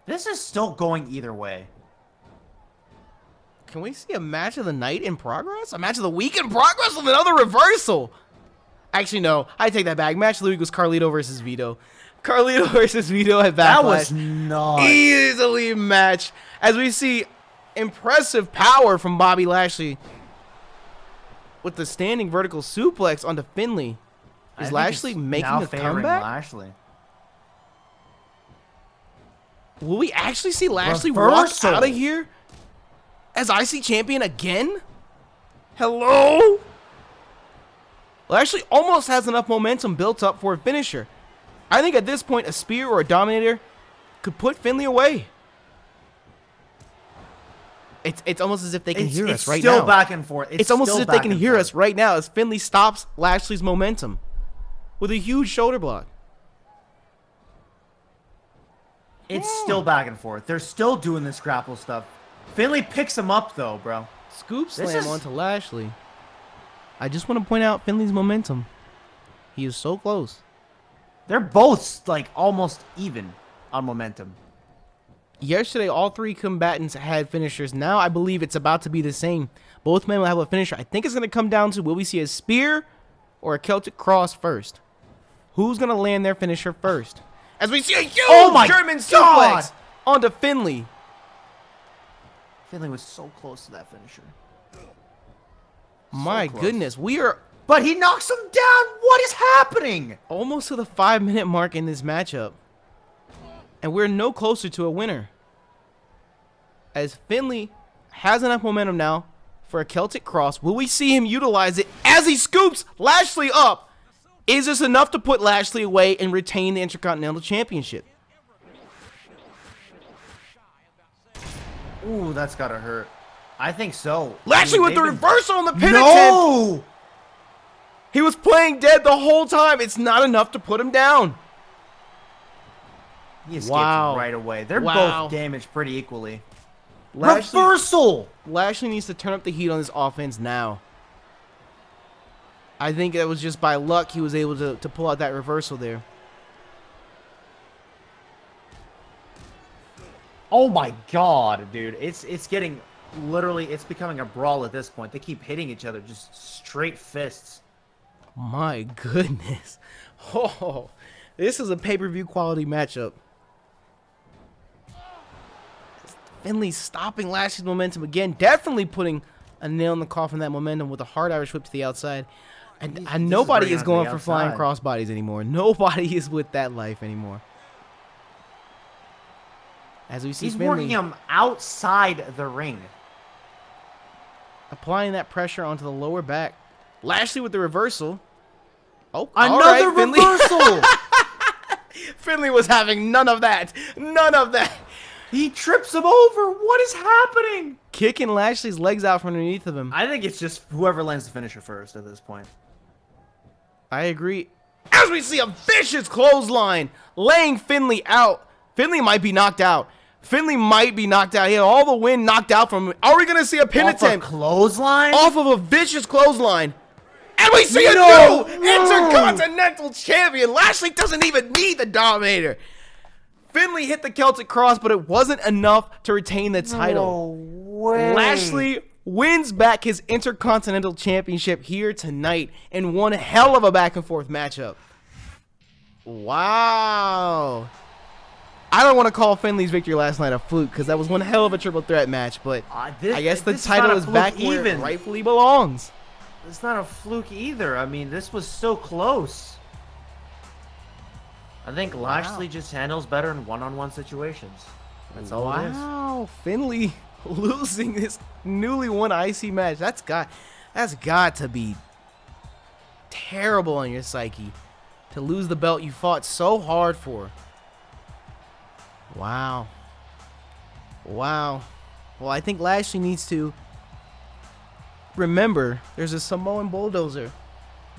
This is still going either way. Can we see a match of the night in progress? A match of the week in progress with another reversal? Actually, no. I take that back. Match of the week was Carlito versus Vito. Carlito versus Vito at Backlash. That was nuts. Easily matched. As we see impressive power from Bobby Lashley with the standing vertical suplex onto Finley. Is Lashley making a comeback? Lashley. Will we actually see Lashley walk out of here as IC champion again? Hello? Lashley almost has enough momentum built up for a finisher. I think at this point, a spear or a dominator could put Finley away. It's almost as if they can hear us right now. It's still back and forth. It's almost as if they can hear us right now as Finley stops Lashley's momentum with a huge shoulder block. It's still back and forth. They're still doing this grapple stuff. Finley picks him up, though, bro. Scoop slam onto Lashley. I just want to point out Finley's momentum. He is so close. They're both, like, almost even on momentum. Yesterday, all three combatants had finishers. Now, I believe it's about to be the same. Both men will have a finisher. I think it's going to come down to will we see a spear or a Celtic cross first? Who's going to land their finisher first? As we see a huge German suplex onto Finley. Finley was so close to that finisher. My goodness, we are... But he knocks him down. What is happening? Almost to the 5-minute mark in this matchup. And we're no closer to a winner. As Finley has enough momentum now for a Celtic cross. Will we see him utilize it as he scoops Lashley up? Is this enough to put Lashley away and retain the Intercontinental Championship? Ooh, that's gotta hurt. I think so. Lashley with the reversal on the pin attempt. attempt. He was playing dead the whole time. It's not enough to put him down. He escaped right away. They're both damaged pretty equally. Reversal! Lashley needs to turn up the heat on this offense now. I think it was just by luck he was able to pull out that reversal there. Oh my god, dude. It's getting literally, it's becoming a brawl at this point. They keep hitting each other, just straight fists. My goodness. Oh, this is a pay-per-view quality matchup. Finley stopping Lashley's momentum again, definitely putting a nail in the coffin of that momentum with a hard Irish whip to the outside. And nobody is going for flying crossbodies anymore. Nobody is with that life anymore. As we see He's Finley working him outside the ring. applying that pressure onto the lower back. Lashley with the reversal. Oh, another reversal. Finley was having none of that. None of that. He trips him over. What is happening? Kicking Lashley's legs out from underneath of him. I think it's just whoever lands the finisher first at this point. I agree. As we see a vicious clothesline laying Finley out. Finley might be knocked out. Finley might be knocked out. He had all the wind knocked out from him. Are we going to see a pin attempt? Off a clothesline? Off of a vicious clothesline. And we see a new Intercontinental Champion. Lashley doesn't even need the Dominator. Finley hit the Celtic Cross, but it wasn't enough to retain the title. No way. Lashley wins back his Intercontinental Championship here tonight in one hell of a back-and-forth matchup. Wow. I don't want to call Finley's victory last night a fluke because that was one hell of a triple threat match, but I guess the title is back where it rightfully belongs. It's not a fluke either. I mean, this was so close. I think Lashley just handles better in one-on-one situations. That's all it is. Wow, Finley losing this newly won IC match. That's got to be terrible on your psyche to lose the belt you fought so hard for. Wow. Wow. Well, I think Lashley needs to remember there's a Samoan bulldozer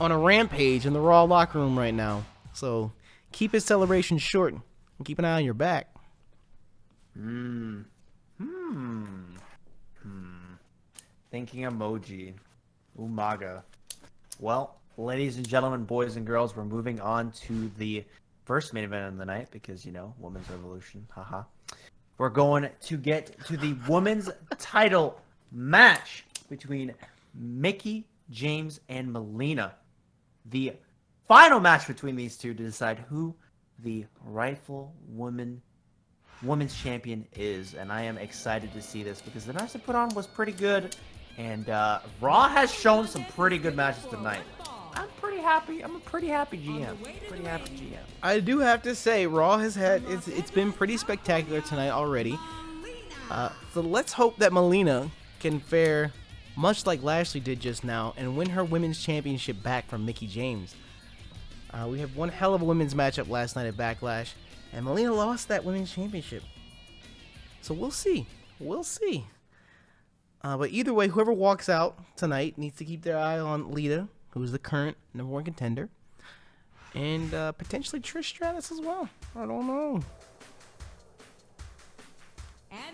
on a rampage in the Raw locker room right now. So keep his celebration short and keep an eye on your back. Thinking emoji. Umaga. Well, ladies and gentlemen, boys and girls, we're moving on to the first main event of the night because, you know, Women's Revolution. Haha. We're going to get to the women's title match between Mickie James and Melina. The final match between these two to decide who the rightful women's champion is. And I am excited to see this because the match they put on was pretty good. And Raw has shown some pretty good matches tonight. I'm pretty happy. I'm a pretty happy GM. Pretty happy GM. I do have to say, Raw has had it's been pretty spectacular tonight already. So let's hope that Melina can fare much like Lashley did just now and win her women's championship back from Mickie James. We have one hell of a women's matchup last night at Backlash, and Melina lost that women's championship. So we'll see. We'll see. But either way, whoever walks out tonight needs to keep their eye on Lita, who's the current #1 contender, and potentially Trish Stratus as well. I don't know.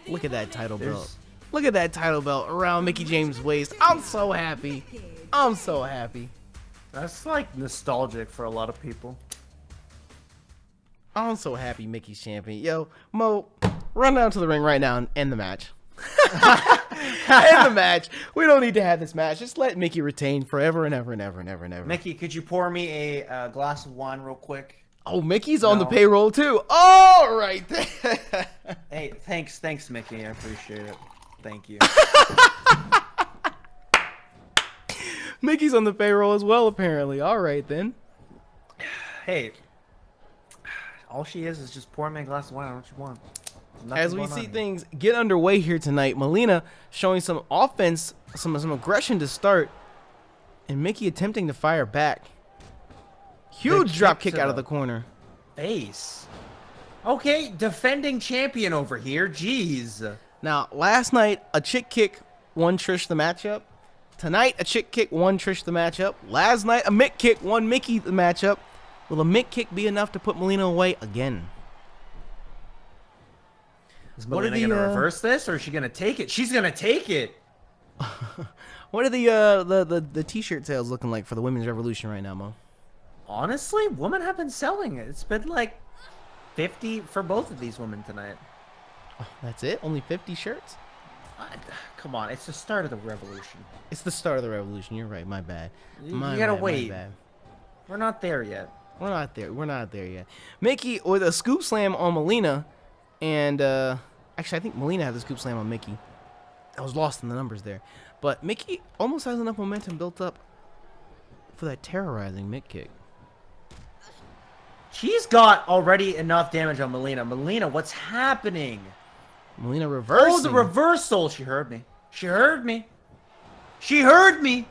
Look at that title belt. Look at that title belt around Mickie James' waist. I'm so happy. I'm so happy. That's like nostalgic for a lot of people. I'm so happy Mickey's champion. Yo, Mo, run down to the ring right now and end the match. End the match. We don't need to have this match. Just let Mickie retain forever and ever and ever and ever and ever. Mickie, could you pour me a glass of wine real quick? Oh, Mickey's on the payroll too. All right. Hey, thanks, Mickie. I appreciate it. Thank you. Mickey's on the payroll as well, apparently. All right, then. Hey, all she is just pouring me a glass of wine. What you want? As we see things get underway here tonight, Melina showing some offense, some aggression to start, and Mickie attempting to fire back. Huge drop kick out of the corner. Face. Okay, defending champion over here. Jeez. Now, last night, a chick kick won Trish the matchup. Tonight, a chick kick won Trish the matchup. Last night, a Mick kick won Mickie the matchup. Will a Mick kick be enough to put Melina away again? Is Melina going to reverse this, or is she going to take it? She's going to take it. What are the t-shirt sales looking like for the Women's Revolution right now, Mo? Honestly, women have been selling it. It's been like 50 for both of these women tonight. Oh, that's it? Only 50 shirts? Come on, it's the start of the revolution. It's the start of the revolution. You're right. My bad. You gotta wait. We're not there yet. We're not there. We're not there yet. Mickie with a scoop slam on Melina, and actually, I think Melina had the scoop slam on Mickie. I was lost in the numbers there, but Mickie almost has enough momentum built up for that terrorizing Mick kick. She's got already enough damage on Melina. Melina, what's happening? Melina reversing. Oh, the reversal. She heard me. She heard me. She heard me.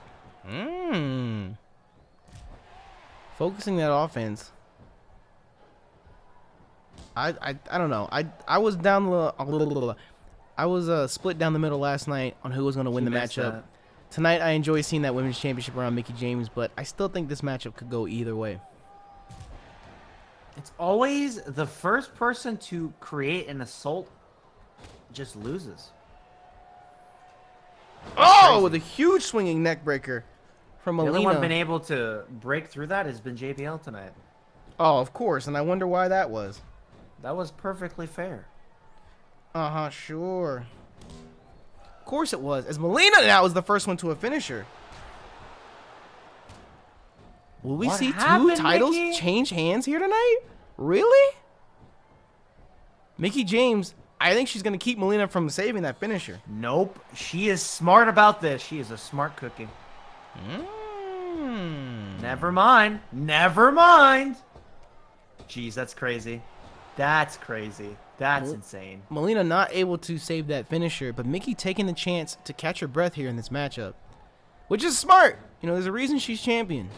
Focusing that offense. I don't know. I was down I was split down the middle last night on who was going to win the matchup. Tonight I enjoy seeing that women's championship around Mickie James, but I still think this matchup could go either way. It's always the first person to create an assault just loses. Oh, with a huge swinging neck breaker from Melina. The only one been able to break through that has been JBL tonight. Oh, of course, and I wonder why that was. That was perfectly fair. Sure. Of course it was, as Melina now is the first one to a finisher. Will we see two titles change hands here tonight? Really? Mickie James, I think she's going to keep Melina from saving that finisher. Nope. She is smart about this. She is a smart cookie. Never mind. Never mind. Jeez, that's crazy. That's crazy. That's insane. Melina not able to save that finisher, but Mickie taking the chance to catch her breath here in this matchup. Which is smart. You know, there's a reason she's champion.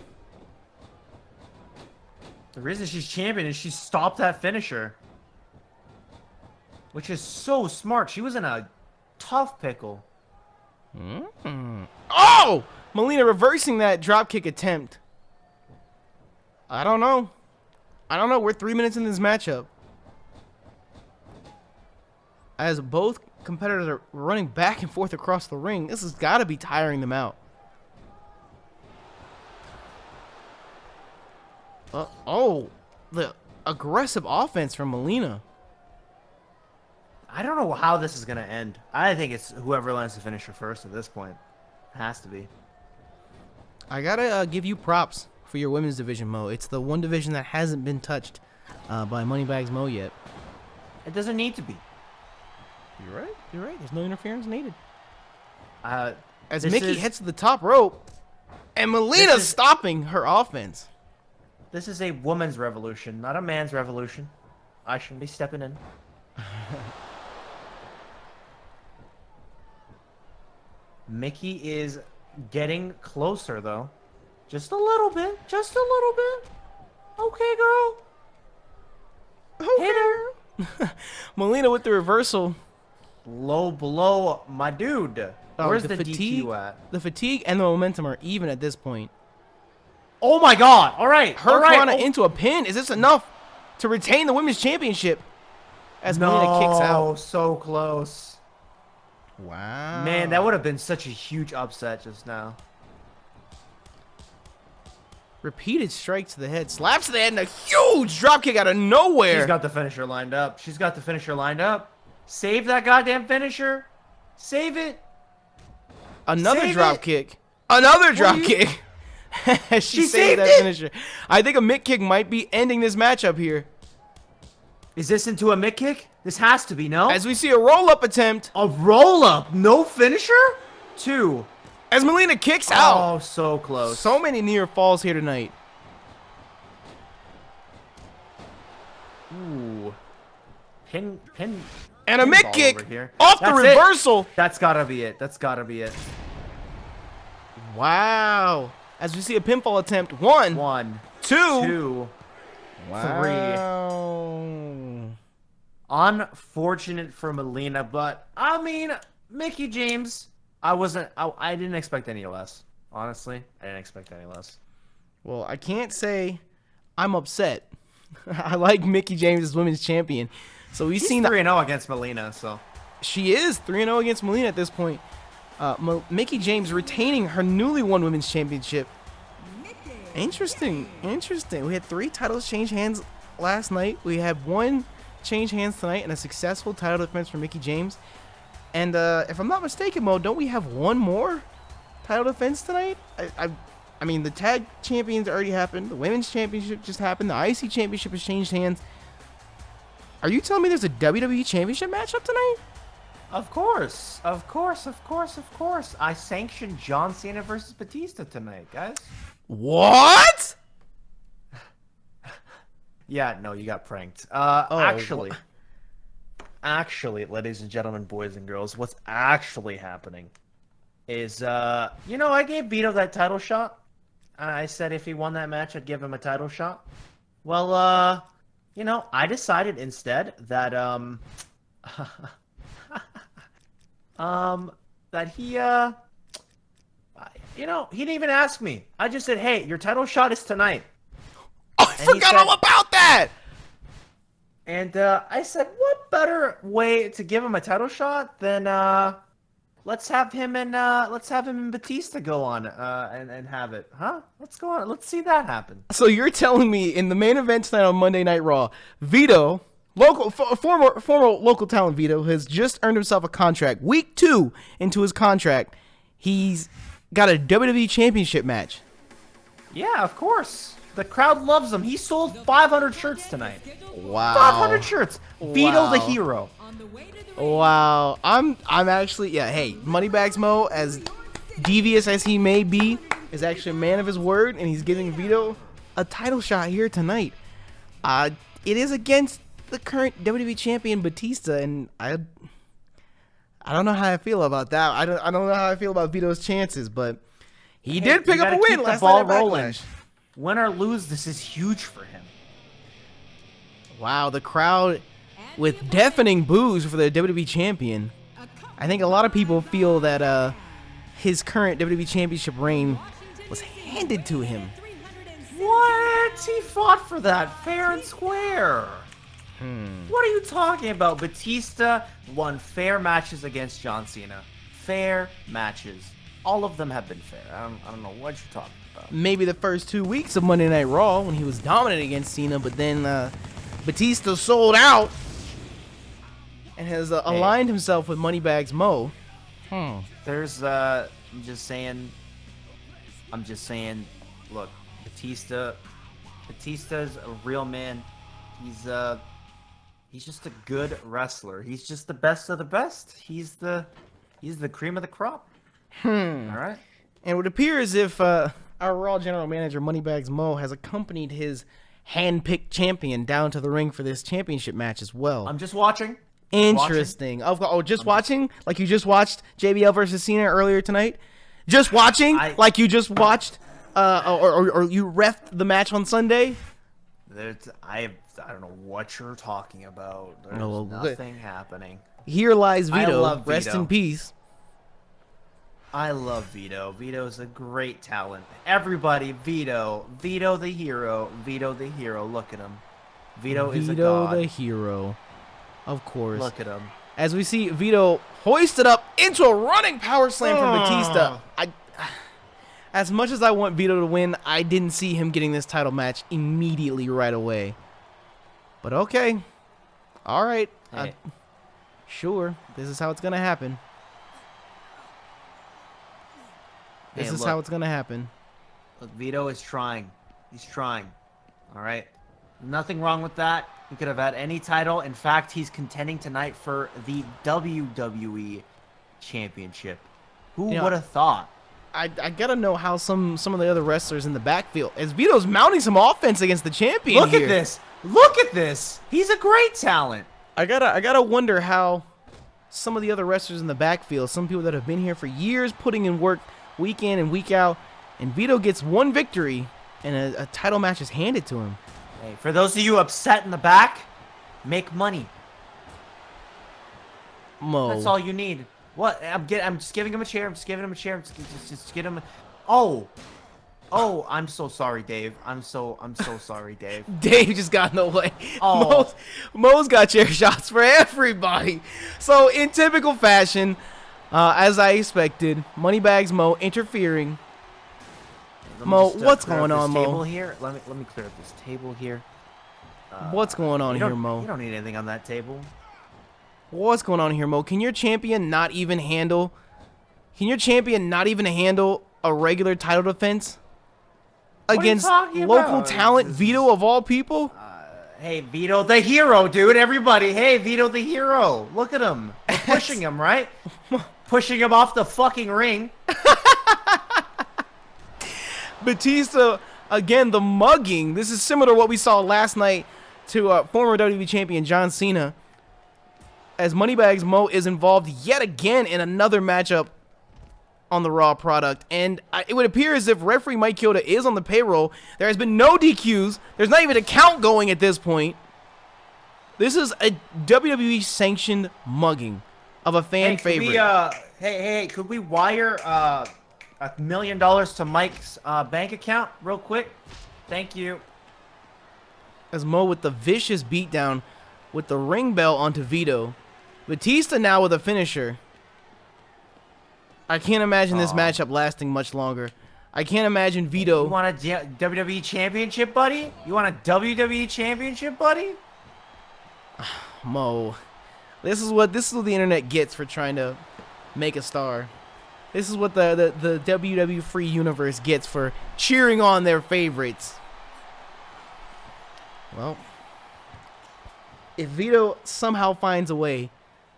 The reason she's champion is she stopped that finisher. Which is so smart. She was in a tough pickle. Oh! Melina reversing that dropkick attempt. I don't know. We're 3 minutes in this matchup. As both competitors are running back and forth across the ring, this has got to be tiring them out. The aggressive offense from Melina. I don't know how this is going to end. I think it's whoever lands the finisher first at this point. It has to be. I got to give you props for your women's division, Mo. It's the one division that hasn't been touched by Moneybags Mo yet. It doesn't need to be. You're right. You're right. There's no interference needed. As Mickie hits the top rope, and Melina's stopping her offense. This is a woman's revolution, not a man's revolution. I shouldn't be stepping in. Mickie is getting closer, though. Just a little bit. Just a little bit. Okay, girl. Okay. Hit her. Melina with the reversal. Low blow, my dude. Where's the fatigue DQ at? The fatigue and the momentum are even at this point. Oh my god. All right. Hurricane into a pin. Is this enough to retain the women's championship? As Melina kicks out. Oh, so close. Wow. Man, that would have been such a huge upset just now. Repeated strike to the head. Slaps to the head and a huge dropkick out of nowhere. She's got the finisher lined up. She's got the finisher lined up. Save that goddamn finisher. Save it. Another dropkick. Another dropkick. She saved that finisher. I think a mid kick might be ending this matchup here. Is this into a mid kick? This has to be, no? As we see a roll-up attempt. A roll-up? No finisher? 2. As Melina kicks out. Oh, so close. So many near falls here tonight. Ooh. Pin. And a mid kick off the reversal. That's gotta be it. That's gotta be it. Wow. As we see a pinfall attempt. 1. 2. Wow. 3. Unfortunate for Melina, but I mean, Mickie James, I didn't expect any less. Honestly, I didn't expect any less. Well, I can't say I'm upset. I like Mickie James as women's champion. So we've seen 3-0 against Melina, so she is 3-0 against Melina at this point. Mickie James retaining her newly won women's championship. Interesting. We had 3 titles change hands last night. We had 1 change hands tonight and a successful title defense for Mickie James. And if I'm not mistaken, Mo, don't we have 1 more title defense tonight? I mean, the tag champions already happened. The women's championship just happened. The IC championship has changed hands. Are you telling me there's a WWE championship matchup tonight? Of course. I sanctioned John Cena versus Batista tonight, guys. What? Yeah, no, you got pranked. Actually, ladies and gentlemen, boys and girls, what's actually happening is, I gave Vito that title shot. I said if he won that match, I'd give him a title shot. Well, I decided instead that, that he didn't even ask me. I just said, hey, your title shot is tonight. Oh, I forgot all about that! And I said, what better way to give him a title shot than let's have him and Batista go on and have it, huh? Let's go on. Let's see that happen. So you're telling me in the main event tonight on Monday Night Raw, Vito, former local talent Vito, has just earned himself a contract. Week 2 into his contract, he's got a WWE Championship match. Yeah, of course. The crowd loves him. He sold 500 shirts tonight. Wow. 500 shirts. Vito the hero. Wow. I'm actually, hey, Moneybags Mo, as devious as he may be, is actually a man of his word, and he's giving Vito a title shot here tonight. It is against the current WWE champion Batista, and I don't know how I feel about that. I don't know how I feel about Vito's chances, but he did pick up a win last night at Backlash. Win or lose, this is huge for him. Wow, the crowd with deafening boos for the WWE champion. I think a lot of people feel that his current WWE championship reign was handed to him. What? He fought for that fair and square. What are you talking about? Batista won fair matches against John Cena. Fair matches. All of them have been fair. I don't know what you're talking about. Maybe the first 2 weeks of Monday Night Raw when he was dominant against Cena, but then Batista sold out and has aligned himself with Moneybags Mo. There's I'm just saying, look, Batista's a real man. He's just a good wrestler. He's just the best of the best. He's the cream of the crop. All right. And it would appear as if our Raw general manager Moneybags Mo has accompanied his hand-picked champion down to the ring for this championship match as well. I'm just watching. Interesting. Just watching? Like you just watched JBL versus Cena earlier tonight? Just watching? Like you just watched or you refed the match on Sunday? I don't know what you're talking about. There's well, nothing happening. Here lies Vito. I love Rest Vito. in peace. I love Vito. Vito's a great talent. Everybody, Vito. Vito the hero. Vito the hero. Look at him. Vito is a god. Vito the hero. Of course. Look at him. As we see Vito hoisted up into a running power slam from Batista. As much as I want Vito to win, I didn't see him getting this title match immediately right away. But okay. All right. Hey. Sure. This is how it's going to happen. This is how it's going to happen. Look, Vito is trying. He's trying. All right. Nothing wrong with that. He could have had any title. In fact, he's contending tonight for the WWE Championship. Who would have thought? I gotta know how some of the other wrestlers in the backfield, as Vito's mounting some offense against the champion. Look at this! Look at this! He's a great talent. I gotta wonder how some of the other wrestlers in the backfield, some people that have been here for years, putting in work week in and week out, and Vito gets one victory, and a title match is handed to him. Hey, for those of you upset in the back, make money. Mo. That's all you need. What? I'm just giving him a chair. I'm just giving him a chair. Just get him. Oh, I'm so sorry, Dave. I'm so sorry, Dave. Dave just got in the way. Oh. Mo's got chair shots for everybody. So in typical fashion, as I expected, Moneybags Mo interfering. Mo, what's going on, Mo? Table here. Let me clear up this table here. What's going on here, Mo? You don't need anything on that table. What's going on here, Mo? Can your champion not even handle a regular title defense against local talent Vito of all people? Hey, Vito the hero, dude. Everybody, hey, Vito the hero. Look at him. We're pushing him, right? Pushing him off the fucking ring. Batista, again, the mugging. This is similar to what we saw last night to former WWE champion John Cena. As Moneybags Mo is involved yet again in another matchup on the Raw product, and it would appear as if referee Mike Chioda is on the payroll. There has been no DQs. There's not even a count going at this point. This is a WWE sanctioned mugging of a fan favorite. Hey, could we wire $1 million to Mike's bank account real quick? Thank you. As Mo with the vicious beatdown with the ring bell onto Vito. Batista now with a finisher. I can't imagine this matchup lasting much longer. I can't imagine Vito. You want a WWE Championship, buddy? You want a WWE Championship, buddy? Mo, this is what the internet gets for trying to make a star. This is what the WWE free universe gets for cheering on their favorites. Well, if Vito somehow finds a way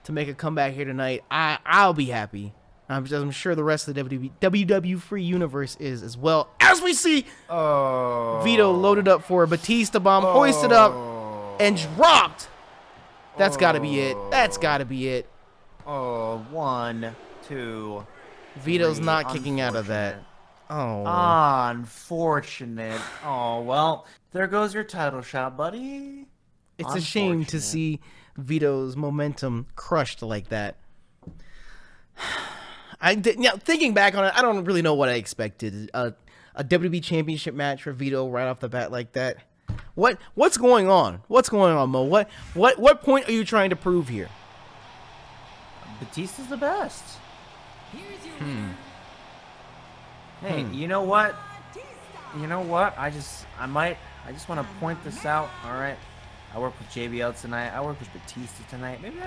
to make a comeback here tonight, I'll be happy. I'm sure the rest of the WWE free universe is as well. As we see Vito loaded up for a Batista bomb, hoisted up, and dropped. That's got to be it. That's got to be it. Oh, 1, 2. Vito's 3. not kicking out of that. Oh. Unfortunate. Oh, well, there goes your title shot, buddy. It's a shame to see Vito's momentum crushed like that. Thinking back on it, I don't really know what I expected. A WWE Championship match for Vito right off the bat like that. What's going on? What's going on, Mo? What point are you trying to prove here? Batista's the best. Hey, you know what? I just want to point this out. All right, I work with JBL tonight. I work with Batista tonight. Maybe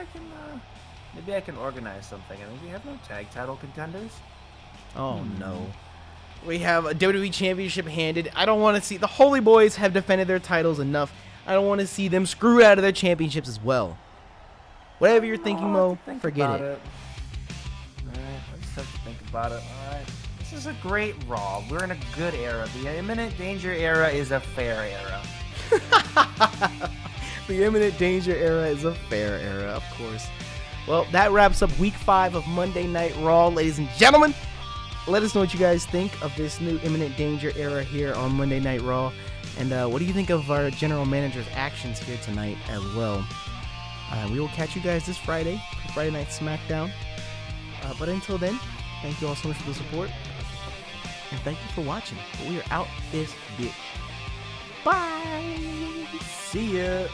I can organize something. I mean, we have no tag title contenders. Oh no. We have a WWE Championship handed. I don't want to see... The Holy Boys have defended their titles enough. I don't want to see them screwed out of their championships as well. Whatever you're thinking, Mo, forget it. Alright, I just have to think about it. Alright. This is a great Raw. We're in a good era. The Imminent Danger era is a fair era. The Imminent Danger era is a fair era, of course. Well, that wraps up Week 5 of Monday Night Raw, ladies and gentlemen. Let us know what you guys think of this new Imminent Danger era here on Monday Night Raw. And what do you think of our general manager's actions here tonight as well? We will catch you guys this Friday for Friday Night SmackDown. But until then, thank you all so much for the support. And thank you for watching. We are out this bitch. Bye! See ya!